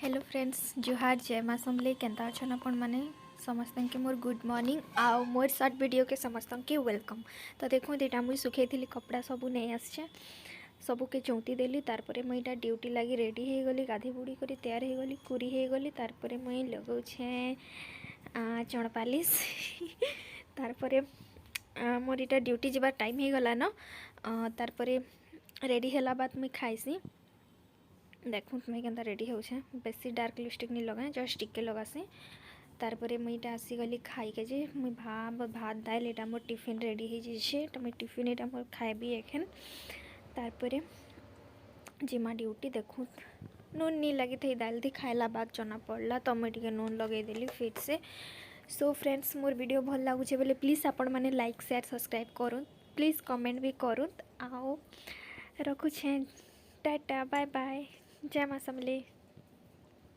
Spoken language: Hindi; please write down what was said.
हेलो फ्रेंड्स जुहार जय माँ समले केन्ता अच्छन आपण मैंने समस्त के मोर गुड मॉर्निंग आउ मोर शॉर्ट वीडियो के समस्त के वेलकम। तो देखो यहाँ मुझे सुखे थी कपड़ा सबू नहीं आसचे सबू के चौंती देली तारपरे मुई इटा ड्यूटी लगी रेडी हो गली गाधी बुड़ी कर तैयार हो गली कुरी हो गली तारपरे मुई लगाऊे चणपालिश तारपरे मोर इटा ड्यूटी जबार टाइम हो गला न तारपरे रेडी होला बाद मुई खाइसी देखूँ मुझे केन्ता रेडी हो बेसी डार्क लिपस्टिक नहीं लगाए जस्ट टिके लगासी तारपरे मुईटा आसीगली खाइके जे मुई भात दाल यहाँ मोर टिफिन रेडी हो जाए तो मुई टिफिन यहाँ मोर खाइबी एखेन तारपरे जिमा ड्यूटी देखूँ नून नहीं लगी थी दाल थी खाइला बाद जना पड़ला तो मुझे नून लगेदेली फिर से। सो फ्रेंड्स मोर वीडियो भल लगुचे बोले प्लीज़ आपण मैंने लाइक शेयर सब्सक्राइब करूँ प्लीज़ कमेंट भी करूँ आओ रखुछे टाटा बाय बाय जय माँ समले।